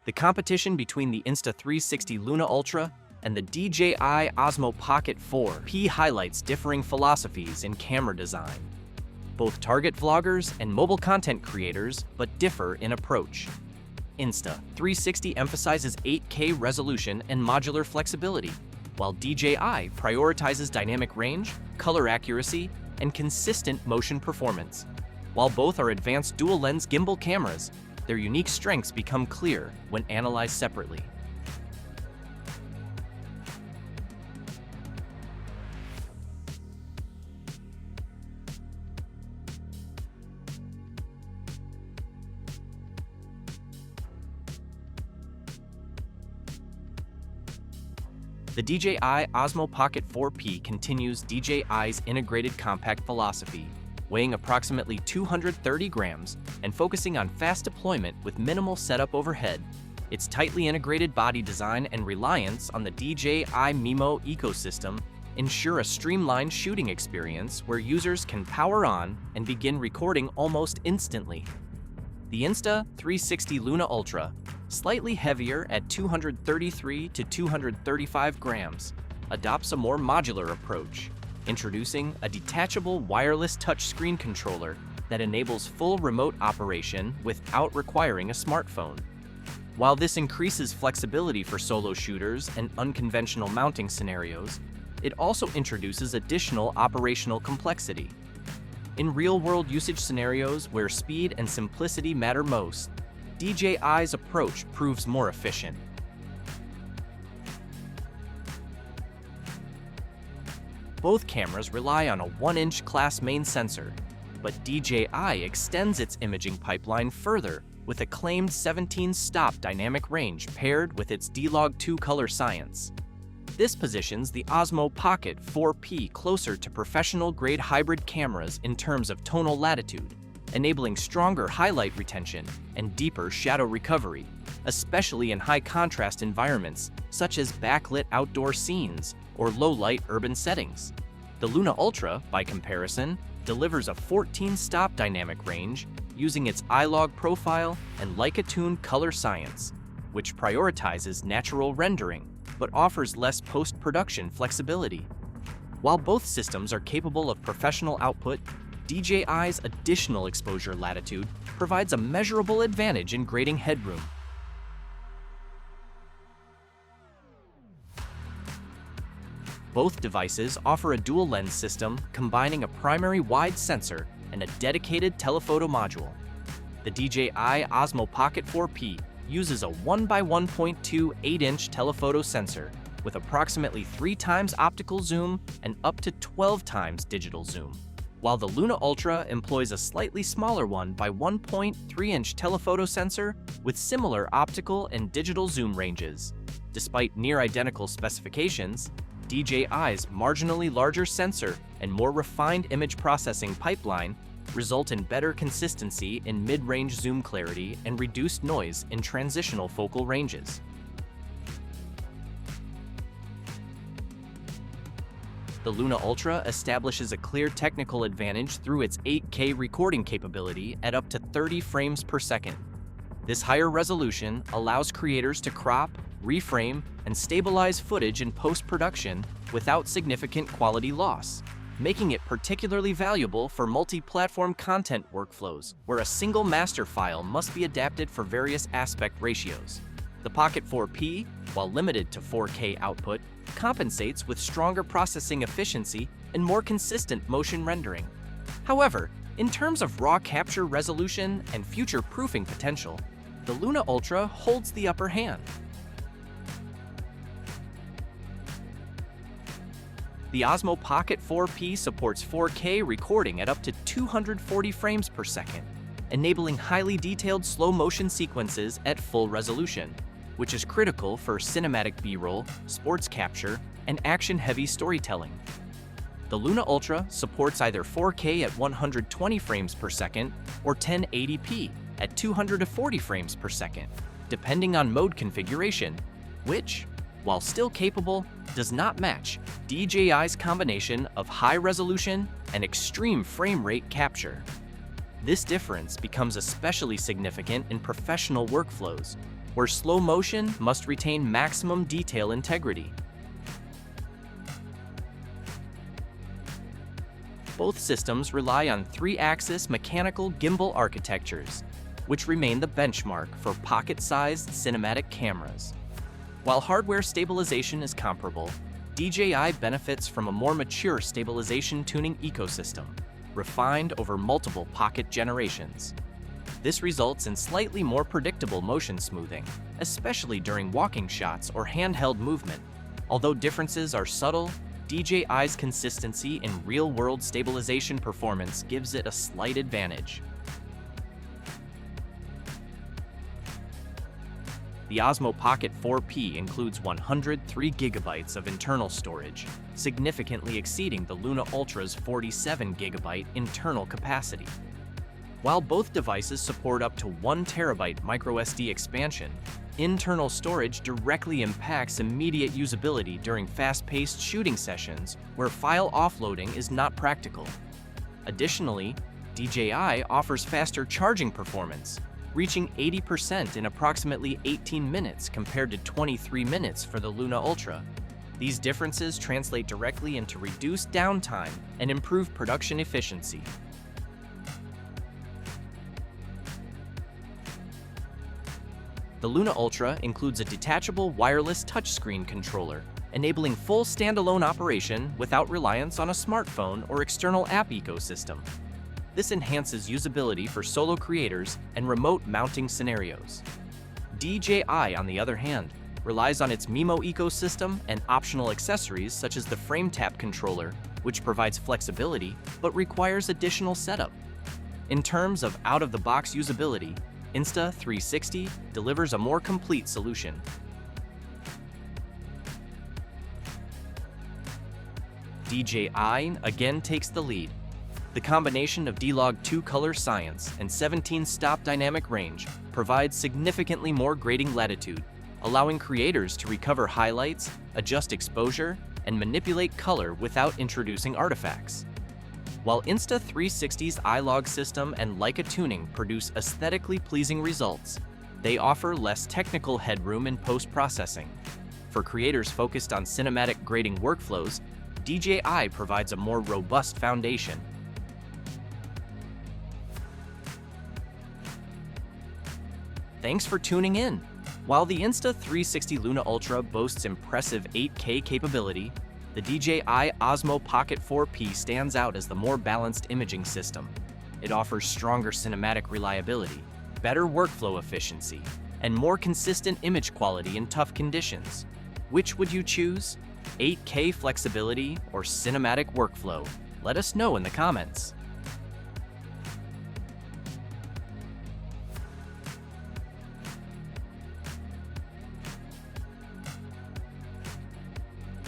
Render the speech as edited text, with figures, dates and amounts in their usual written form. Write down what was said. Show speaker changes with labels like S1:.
S1: The competition between the Insta360 Luna Ultra and the DJI Osmo Pocket 4P highlights differing philosophies in camera design. Both target vloggers and mobile content creators, but differ in approach. Insta360 emphasizes 8K resolution and modular flexibility, while DJI prioritizes dynamic range, color accuracy, and consistent motion performance. While both are advanced dual-lens gimbal cameras, their unique strengths become clear when analyzed separately. The DJI Osmo Pocket 4P continues DJI's integrated compact philosophy, weighing approximately 230 grams and focusing on fast deployment with minimal setup overhead. Its tightly integrated body design and reliance on the DJI MIMO ecosystem ensure a streamlined shooting experience where users can power on and begin recording almost instantly. The Insta360 Luna Ultra, slightly heavier at 233 to 235 grams, adopts a more modular approach, introducing a detachable wireless touchscreen controller that enables full remote operation without requiring a smartphone. While this increases flexibility for solo shooters and unconventional mounting scenarios, it also introduces additional operational complexity. In real-world usage scenarios where speed and simplicity matter most, DJI's approach proves more efficient. Both cameras rely on a 1-inch class main sensor, but DJI extends its imaging pipeline further with a claimed 17-stop dynamic range paired with its D-Log 2 color science. This positions the Osmo Pocket 4P closer to professional-grade hybrid cameras in terms of tonal latitude, enabling stronger highlight retention and deeper shadow recovery, especially in high-contrast environments such as backlit outdoor scenes or low-light urban settings. The Luna Ultra, by comparison, delivers a 14-stop dynamic range using its iLog profile and Leica-tuned color science, which prioritizes natural rendering but offers less post-production flexibility. While both systems are capable of professional output, DJI's additional exposure latitude provides a measurable advantage in grading headroom. Both devices offer a dual-lens system combining a primary wide sensor and a dedicated telephoto module. The DJI Osmo Pocket 4P uses a 1x1.2 8-inch telephoto sensor with approximately 3 times optical zoom and up to 12 times digital zoom, while the Luna Ultra employs a slightly smaller 1x1.3-inch telephoto sensor with similar optical and digital zoom ranges. Despite near-identical specifications, DJI's marginally larger sensor and more refined image processing pipeline result in better consistency in mid-range zoom clarity and reduced noise in transitional focal ranges. The Luna Ultra establishes a clear technical advantage through its 8K recording capability at up to 30 frames per second. This higher resolution allows creators to crop, reframe, and stabilize footage in post-production without significant quality loss, making it particularly valuable for multi-platform content workflows where a single master file must be adapted for various aspect ratios. The Pocket 4P, while limited to 4K output, compensates with stronger processing efficiency and more consistent motion rendering. However, in terms of raw capture resolution and future-proofing potential, the Luna Ultra holds the upper hand. The Osmo Pocket 4P supports 4K recording at up to 240 frames per second, enabling highly detailed slow-motion sequences at full resolution, which is critical for cinematic B-roll, sports capture, and action-heavy storytelling. The Luna Ultra supports either 4K at 120 frames per second or 1080p at 240 frames per second, depending on mode configuration, which, while still capable, does not match DJI's combination of high resolution and extreme frame rate capture. This difference becomes especially significant in professional workflows, where slow motion must retain maximum detail integrity. Both systems rely on 3-axis mechanical gimbal architectures, which remain the benchmark for pocket-sized cinematic cameras. While hardware stabilization is comparable, DJI benefits from a more mature stabilization tuning ecosystem, refined over multiple Pocket generations. This results in slightly more predictable motion smoothing, especially during walking shots or handheld movement. Although differences are subtle, DJI's consistency in real-world stabilization performance gives it a slight advantage. The Osmo Pocket 4P includes 103 GB of internal storage, significantly exceeding the Luna Ultra's 47 GB internal capacity. While both devices support up to 1 TB microSD expansion, internal storage directly impacts immediate usability during fast-paced shooting sessions where file offloading is not practical. Additionally, DJI offers faster charging performance, reaching 80% in approximately 18 minutes compared to 23 minutes for the Luna Ultra. These differences translate directly into reduced downtime and improved production efficiency. The Luna Ultra includes a detachable wireless touchscreen controller, enabling full standalone operation without reliance on a smartphone or external app ecosystem. This enhances usability for solo creators and remote mounting scenarios. DJI, on the other hand, relies on its MIMO ecosystem and optional accessories such as the frame tap controller, which provides flexibility but requires additional setup. In terms of out-of-the-box usability, Insta360 delivers a more complete solution. DJI again takes the lead. The combination of D-Log 2 color science and 17-stop dynamic range provides significantly more grading latitude, allowing creators to recover highlights, adjust exposure, and manipulate color without introducing artifacts. While Insta360's iLog system and Leica tuning produce aesthetically pleasing results, they offer less technical headroom in post-processing. For creators focused on cinematic grading workflows, DJI provides a more robust foundation. Thanks for tuning in. While the Insta360 Luna Ultra boasts impressive 8K capability, the DJI Osmo Pocket 4P stands out as the more balanced imaging system. It offers stronger cinematic reliability, better workflow efficiency, and more consistent image quality in tough conditions. Which would you choose? 8K flexibility or cinematic workflow? Let us know in the comments.